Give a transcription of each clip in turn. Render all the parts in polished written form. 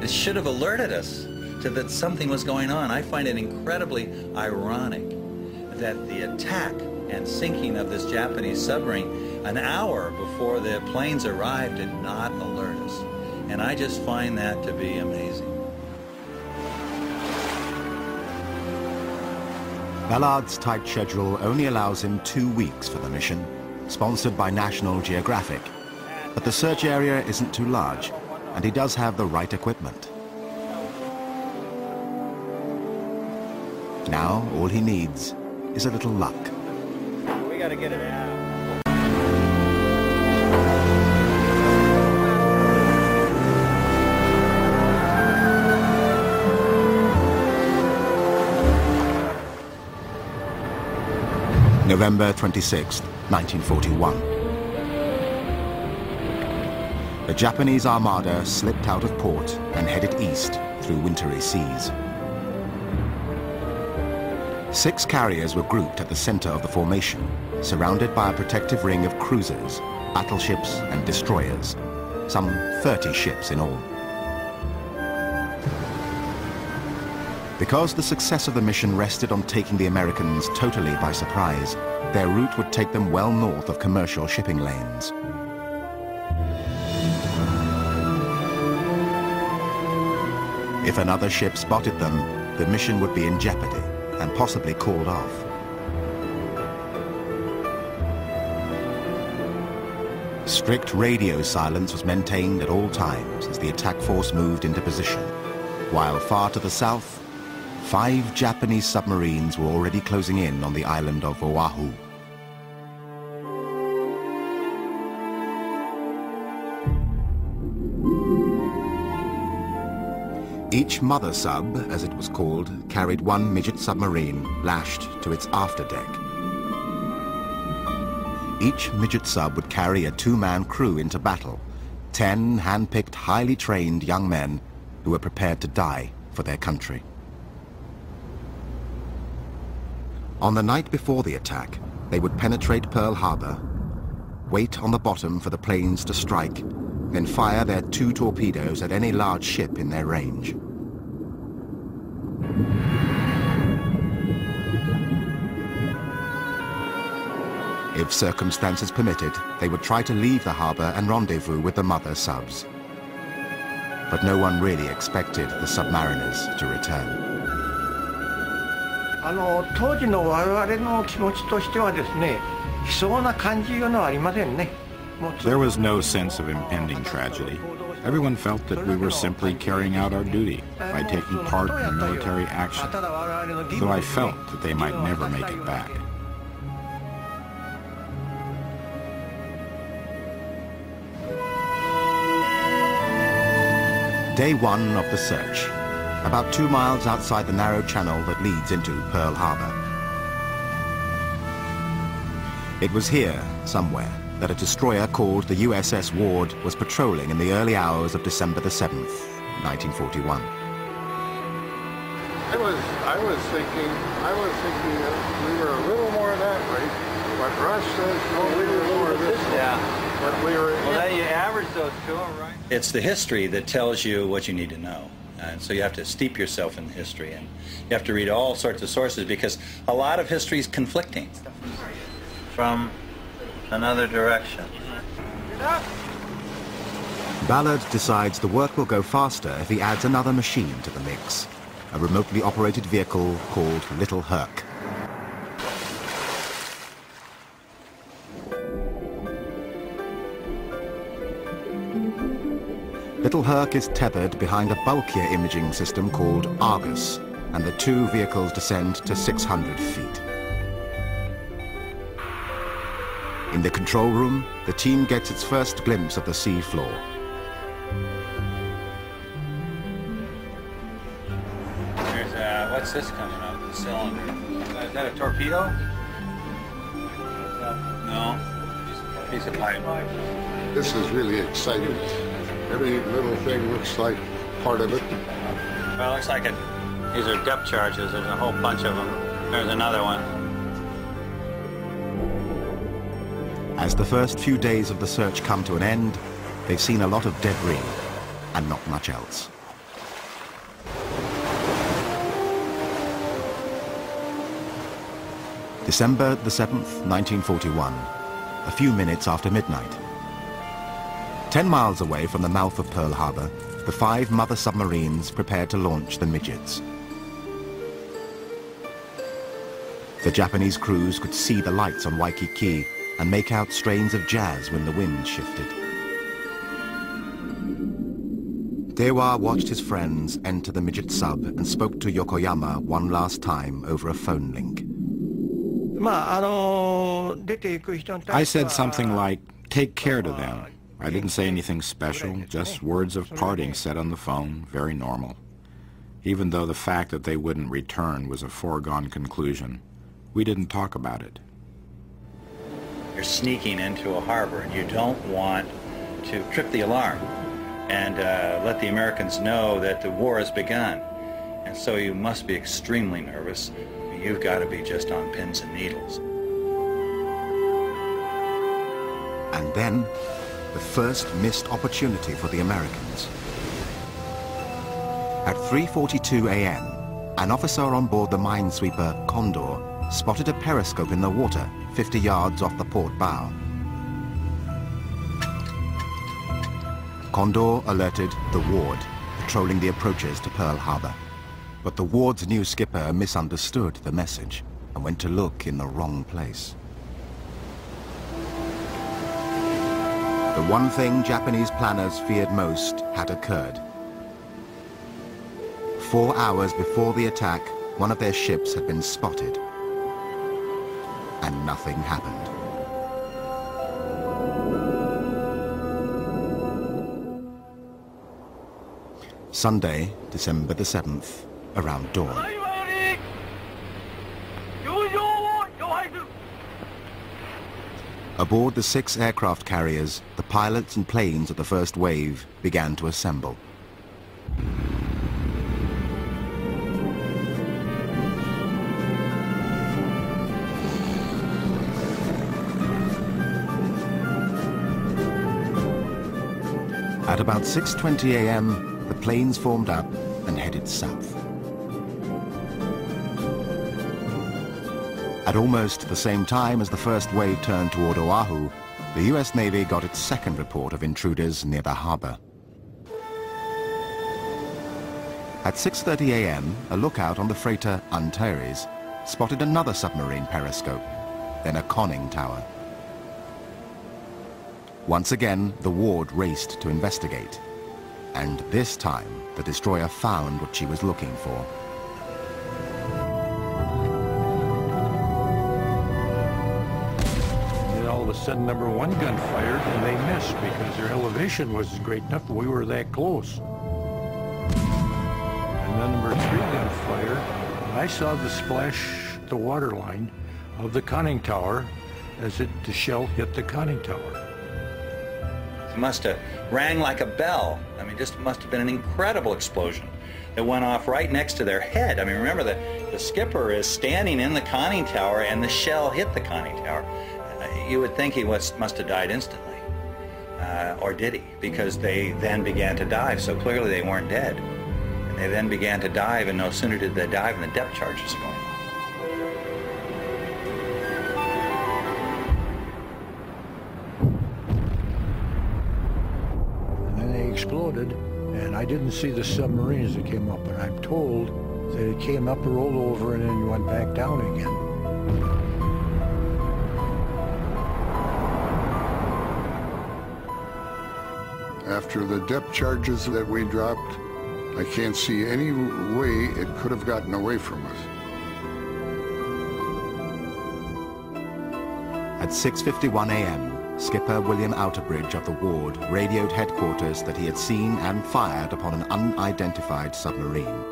It should have alerted us to that something was going on. I find it incredibly ironic that the attack and sinking of this Japanese submarine an hour before the planes arrived did not alert us. And I just find that to be amazing. Ballard's tight schedule only allows him 2 weeks for the mission, sponsored by National Geographic. But the search area isn't too large, and he does have the right equipment. Now, all he needs is a little luck. We gotta get it out. November 26, 1941. The Japanese armada slipped out of port and headed east through wintry seas. 6 carriers were grouped at the center of the formation, surrounded by a protective ring of cruisers, battleships and destroyers, some 30 ships in all. Because the success of the mission rested on taking the Americans totally by surprise, their route would take them well north of commercial shipping lanes. If another ship spotted them, the mission would be in jeopardy and possibly called off. Strict radio silence was maintained at all times as the attack force moved into position, while far to the south, 5 Japanese submarines were already closing in on the island of Oahu. Each mother sub, as it was called, carried 1 midget submarine lashed to its afterdeck. Each midget sub would carry a 2-man crew into battle, 10 hand-picked, highly trained young men who were prepared to die for their country. On the night before the attack, they would penetrate Pearl Harbor, wait on the bottom for the planes to strike, then fire their 2 torpedoes at any large ship in their range. If circumstances permitted, they would try to leave the harbor and rendezvous with the mother subs. But no one really expected the submariners to return. 当時の我々の気持ちとしてはですね、悲壮な感じいうのはありませんね。 There was no sense of impending tragedy. Everyone felt that we were simply carrying out our duty by taking part in military action, though I felt that they might never make it back. Day 1 of the search, about 2 miles outside the narrow channel that leads into Pearl Harbor. It was here, somewhere, that a destroyer called the USS Ward was patrolling in the early hours of December the 7th, 1941. I was thinking that we were a little more that way, but Rush says no, we were a little this way. Yeah. But we were. Well, then you average those 2, right? It's the history that tells you what you need to know. And so you have to steep yourself in history, and you have to read all sorts of sources because a lot of history is conflicting. From another direction. Ballard decides the work will go faster if he adds another machine to the mix, a remotely operated vehicle called Little Herc. Little Herc is tethered behind a bulkier imaging system called Argus, and the 2 vehicles descend to 600 feet. In the control room, the team gets its first glimpse of the sea floor. There's what's this coming up? The cylinder. Is that a torpedo? No. Piece of pipe. This is really exciting. Every little thing looks like part of it. Well, it looks like it. These are depth charges. There's a whole bunch of them. There's another one. As the first few days of the search come to an end, they've seen a lot of debris and not much else. December the 7th, 1941, a few minutes after midnight. 10 miles away from the mouth of Pearl Harbor, the 5 mother submarines prepared to launch the midgets. The Japanese crews could see the lights on Waikiki and make out strains of jazz when the wind shifted. Dewa watched his friends enter the midget sub and spoke to Yokoyama one last time over a phone link. I said something like, "Take care to them." I didn't say anything special, just words of parting said on the phone, very normal. Even though the fact that they wouldn't return was a foregone conclusion, we didn't talk about it. You're sneaking into a harbor and you don't want to trip the alarm and let the Americans know that the war has begun. And so you must be extremely nervous. You've got to be just on pins and needles. And then, the first missed opportunity for the Americans. At 3:42 a.m., an officer on board the minesweeper Condor spotted a periscope in the water 50 yards off the port bow. Condor alerted the Ward, patrolling the approaches to Pearl Harbor. But the Ward's new skipper misunderstood the message and went to look in the wrong place. The one thing Japanese planners feared most had occurred. 4 hours before the attack, one of their ships had been spotted. And nothing happened. Sunday, December the 7th, around dawn. Aboard the 6 aircraft carriers, the pilots and planes of the first wave began to assemble. At about 6:20 a.m., the planes formed up and headed south. At almost the same time as the first wave turned toward Oahu, the U.S. Navy got its second report of intruders near the harbor. At 6:30 a.m., a lookout on the freighter Antares spotted another submarine periscope, then a conning tower. Once again, the Ward raced to investigate. And this time, the destroyer found what she was looking for. And all of a sudden, number 1 gun fired, and they missed because their elevation wasn't great enough. We were that close. And then number 3 gun fired. I saw the splash, the water line of the conning tower as the shell hit the conning tower. It must have rang like a bell. I mean, just must have been an incredible explosion that went off right next to their head. I mean, remember the skipper is standing in the conning tower and the shell hit the conning tower. You would think he must have died instantly. Or did he? Because they then began to dive, so clearly they weren't dead. And they then began to dive, and no sooner did they dive and the depth charges are going on. Exploded, and I didn't see the submarines that came up, and I'm told that it came up, rolled over, and then went back down again. After the depth charges that we dropped, I can't see any way it could have gotten away from us. At 6:51 a.m., Skipper William Outerbridge of the Ward radioed headquarters that he had seen and fired upon an unidentified submarine.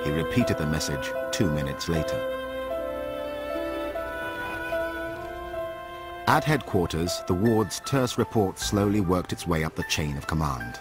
He repeated the message 2 minutes later. At headquarters, the Ward's terse report slowly worked its way up the chain of command.